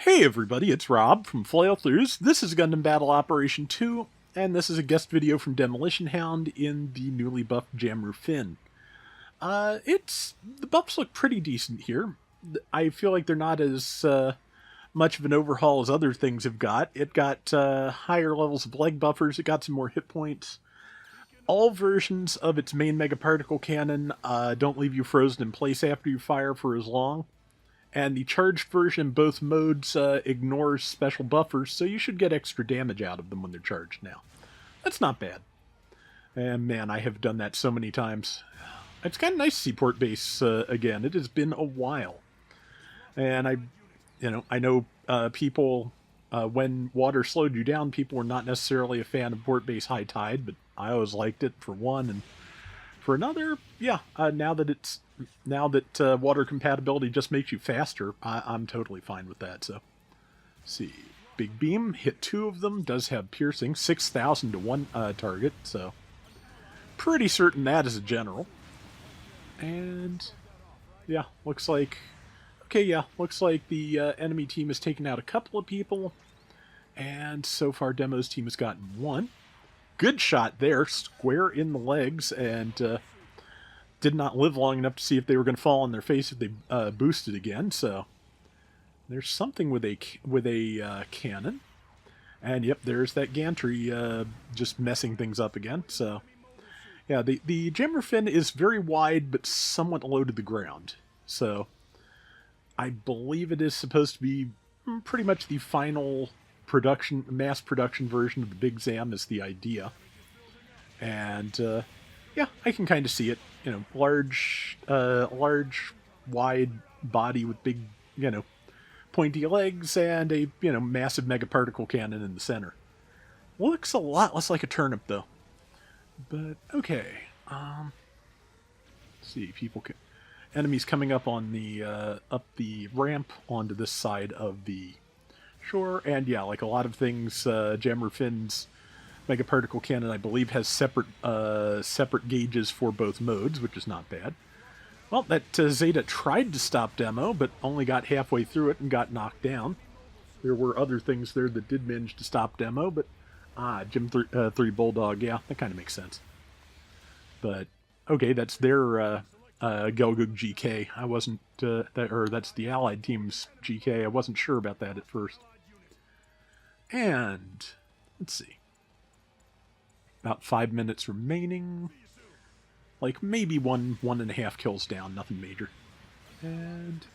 Hey everybody, it's Rob from Flailthroughs. This is Gundam Battle Operation 2, and this is a guest video from Demolition Hound in the newly buffed Jamru Fin. The buffs look pretty decent here. I feel like they're not as much of an overhaul as other things have got. It got higher levels of leg buffers, it got some more hit points. All versions of its main Mega Particle Cannon don't leave you frozen in place after you fire for as long. And the charged version in both modes ignores special buffers, so you should get extra damage out of them when they're charged now. That's not bad. And man, I have done that so many times. It's kind of nice to see Port Base again. It has been a while. And I know people, when water slowed you down, people were not necessarily a fan of Port Base High Tide, but I always liked it for one, and for another, yeah, now that water compatibility just makes you faster, I'm totally fine with that. So, let's see, Big Beam, hit 2 of them, does have piercing, 6,000 to 1 target, so pretty certain that is a general. And, yeah, looks like the enemy team has taken out a couple of people, and so far Demo's team has gotten 1. Good shot there, square in the legs, and did not live long enough to see if they were going to fall on their face if they boosted again. So there's something with a cannon, and yep, there's that gantry just messing things up again. So yeah, the Jamru fin is very wide but somewhat low to the ground. So I believe it is supposed to be pretty much the final mass production version of the Big Zam is the idea. And yeah, I can kind of see it. You know, large, wide body with big, pointy legs and a, massive mega particle cannon in the center. Looks a lot less like a turnip though. But okay. Let's see, enemies coming up on the up the ramp onto this side of the shore, and yeah, like a lot of things, Jamru Fin's Mega Particle Cannon, I believe, has separate gauges for both modes, which is not bad. Well, that Zeta tried to stop Demo, but only got halfway through it and got knocked down. There were other things there that did manage to stop Demo, but Gym 3 Bulldog, yeah, that kind of makes sense. But okay, that's their Gelgoog GK. I wasn't, that's the Allied team's GK. I wasn't sure about that at first. And let's see. About 5 minutes remaining. Like maybe one and a half kills down, nothing major. And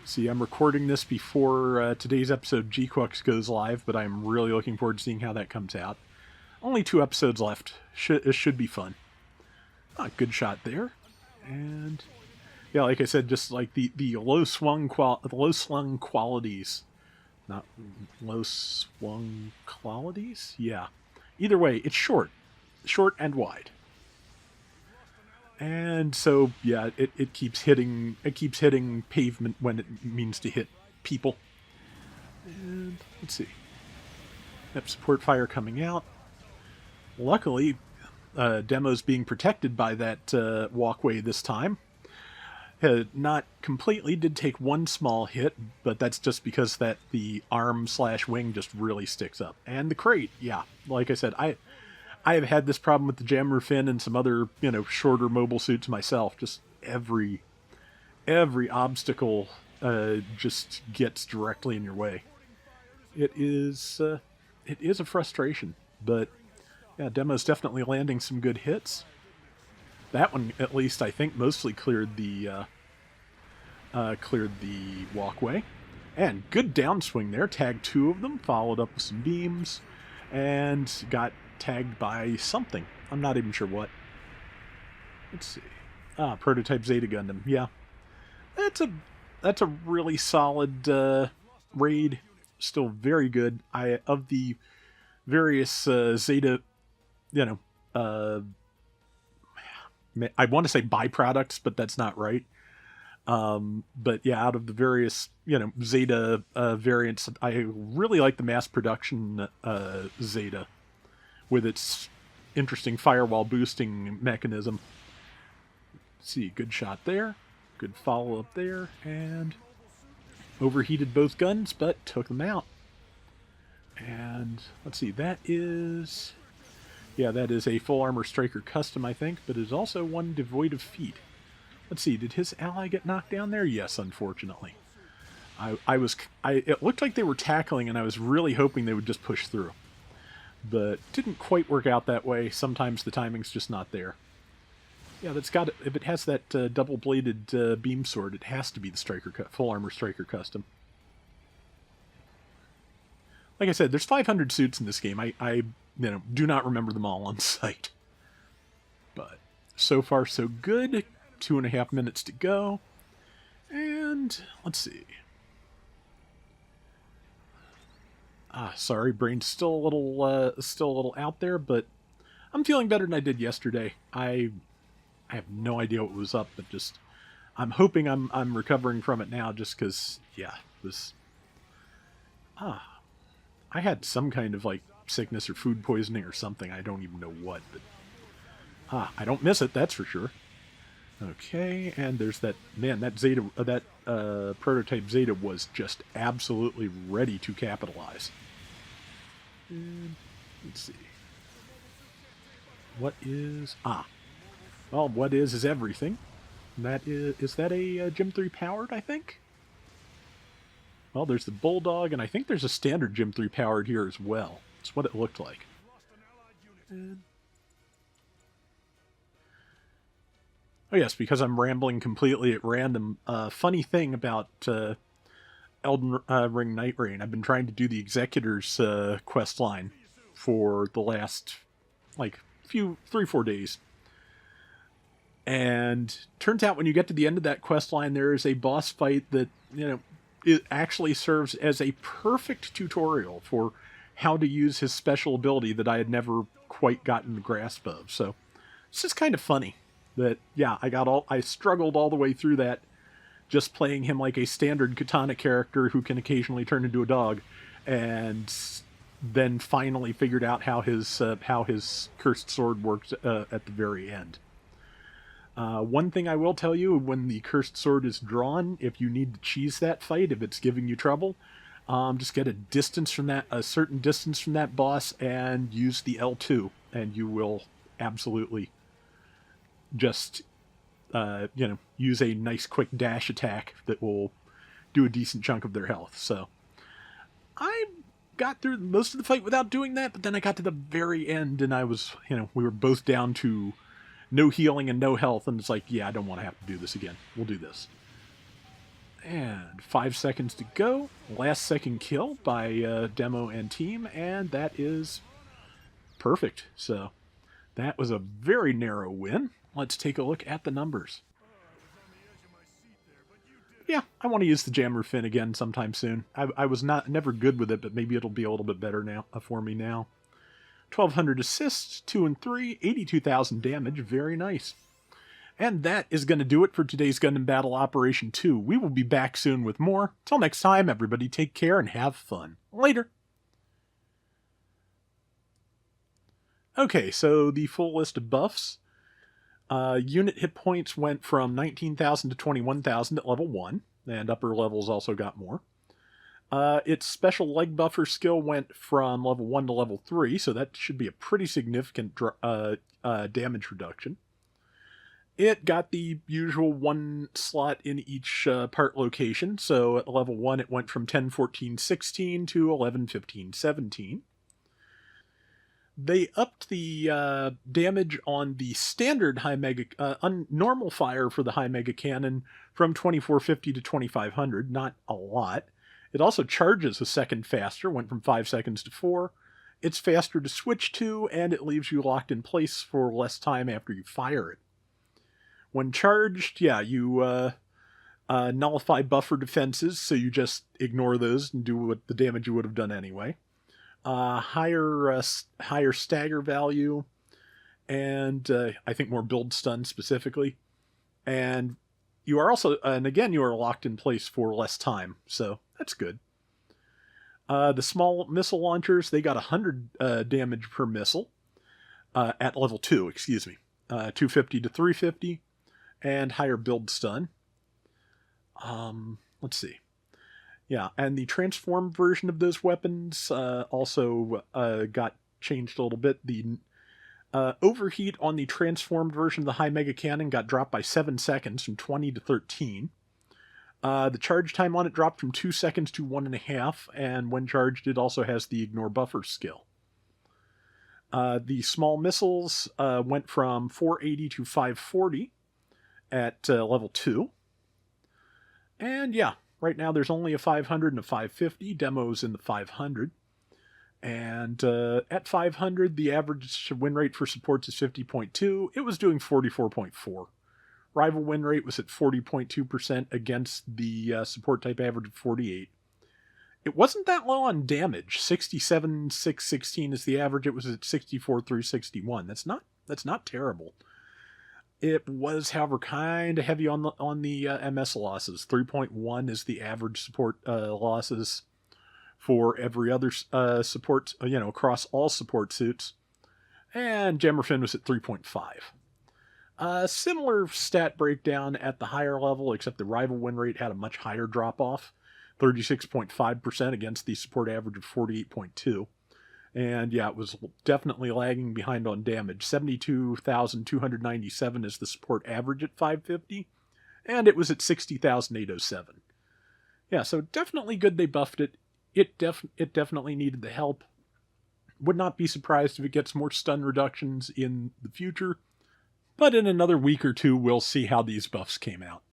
see, I'm recording this before today's episode GQucks goes live, but I'm really looking forward to seeing how that comes out. Only 2 episodes left. It should be fun. Good shot there. And yeah, like I said, just like the low slung qualities. Not low swung qualities? Yeah. Either way, it's short and wide. And so, yeah, it keeps hitting pavement when it means to hit people. And let's see. Yep, support fire coming out. Luckily, Demo's being protected by that walkway this time. Not completely, did take 1 small hit, but that's just because the arm/wing just really sticks up. And the crate, yeah, like I said, I have had this problem with the Jamru fin and some other, shorter mobile suits myself. Just every obstacle just gets directly in your way. It is a frustration, but yeah, Demo's definitely landing some good hits. That one, at least, I think, mostly cleared the walkway. And good downswing there. Tagged 2 of them, followed up with some beams, and got tagged by something. I'm not even sure what. Let's see. Prototype Zeta Gundam. Yeah. That's a really solid raid. Still very good. Of the various Zeta, I want to say byproducts, but that's not right. But yeah, out of the various, Zeta variants, I really like the mass production Zeta with its interesting firewall boosting mechanism. Let's see, good shot there. Good follow-up there, and Overheated both guns, but took them out. And let's see, that is... Yeah, that is a full armor striker custom, I think, but is also one devoid of feet. Let's see, did his ally get knocked down there? Yes, unfortunately. It looked like they were tackling, and I was really hoping they would just push through. But didn't quite work out that way. Sometimes the timing's just not there. Yeah, that's got. If it has that double-bladed beam sword, it has to be the striker full armor striker custom. Like I said, there's 500 suits in this game. I do not remember them all on sight. But so far so good. 2.5 minutes to go. And let's see. Sorry, brain's still a little out there, but I'm feeling better than I did yesterday. I have no idea what was up, but just I'm hoping I'm recovering from it now, just because I had some kind of like sickness or food poisoning or something. I don't even know what, but I don't miss it, that's for sure. Okay, and there's that that Zeta, prototype Zeta was just absolutely ready to capitalize. And let's see. What is well, what is everything. That is that a Gym 3 powered, I think? Well, there's the Bulldog, and I think there's a standard Gym 3 powered here as well. That's what it looked like. And oh yes, because I'm rambling completely at random. Funny thing about Elden Ring Night Rain, I've been trying to do the Executor's quest line for the last, like, 3-4 days. And turns out when you get to the end of that quest line, there is a boss fight that, it actually serves as a perfect tutorial for how to use his special ability that I had never quite gotten the grasp of. So it's just kind of funny that, yeah, I struggled all the way through that, just playing him like a standard katana character who can occasionally turn into a dog, and then finally figured out how his cursed sword works at the very end. One thing I will tell you, when the cursed sword is drawn, if you need to cheese that fight, if it's giving you trouble, just get a certain distance from that boss and use the L2, and you will absolutely just use a nice quick dash attack that will do a decent chunk of their health. So I got through most of the fight without doing that, but then I got to the very end and I was, we were both down to no healing and no health, and it's like, yeah, I don't want to have to do this again. We'll do this. And 5 seconds to go. Last second kill by Demo and team, and that is perfect. So that was a very narrow win. Let's take a look at the numbers. Yeah, I want to use the Jamru fin again sometime soon. I was never good with it, but maybe it'll be a little bit better now for me now. 1,200 assists, 2 and 3, 82,000 damage. Very nice. And that is going to do it for today's Gundam Battle Operation 2. We will be back soon with more. Till next time, everybody, take care and have fun. Later. Okay, so the full list of buffs. Unit hit points went from 19,000 to 21,000 at level 1, and upper levels also got more. Its special leg buffer skill went from level 1 to level 3, so that should be a pretty significant damage reduction. It got the usual 1 slot in each part location, so at level 1 it went from 10, 14, 16 to 11, 15, 17. They upped the damage on the standard high mega normal fire for the high mega cannon from 2450 to 2500, not a lot. It also charges a second faster, went from 5 seconds to 4. It's faster to switch to, and it leaves you locked in place for less time after you fire it. When charged, yeah, you nullify buffer defenses, so you just ignore those and do what the damage you would have done anyway. Higher stagger value, and I think more build stun specifically. And you are also, and again, you are locked in place for less time, so that's good. The small missile launchers, they got 100 damage per missile at level 2, 250 to 350, and higher build stun. Let's see. Yeah, and the transformed version of those weapons also got changed a little bit. The overheat on the transformed version of the high mega cannon got dropped by 7 seconds from 20 to 13. The charge time on it dropped from 2 seconds to 1.5, and when charged, it also has the ignore buffer skill. The small missiles went from 480 to 540 at level 2. And yeah, right now there's only a 500 and a 550. Demos in the 500. And at 500, the average win rate for supports is 50.2. It was doing 44.4. Rival win rate was at 40.2% against the support type average of 48. It wasn't that low on damage. 67,616 is the average. It was at 64,361. That's not terrible. It was, however, kind of heavy on the MS losses. 3.1 is the average support losses for every other support, across all support suits. And Jamru was at 3.5. Similar stat breakdown at the higher level, except the rival win rate had a much higher drop-off, 36.5% against the support average of 48.2. And yeah, it was definitely lagging behind on damage. 72,297 is the support average at 550, and it was at 60,807. Yeah, so definitely good they buffed it. It definitely needed the help. Would not be surprised if it gets more stun reductions in the future. But in another week or two, we'll see how these buffs came out.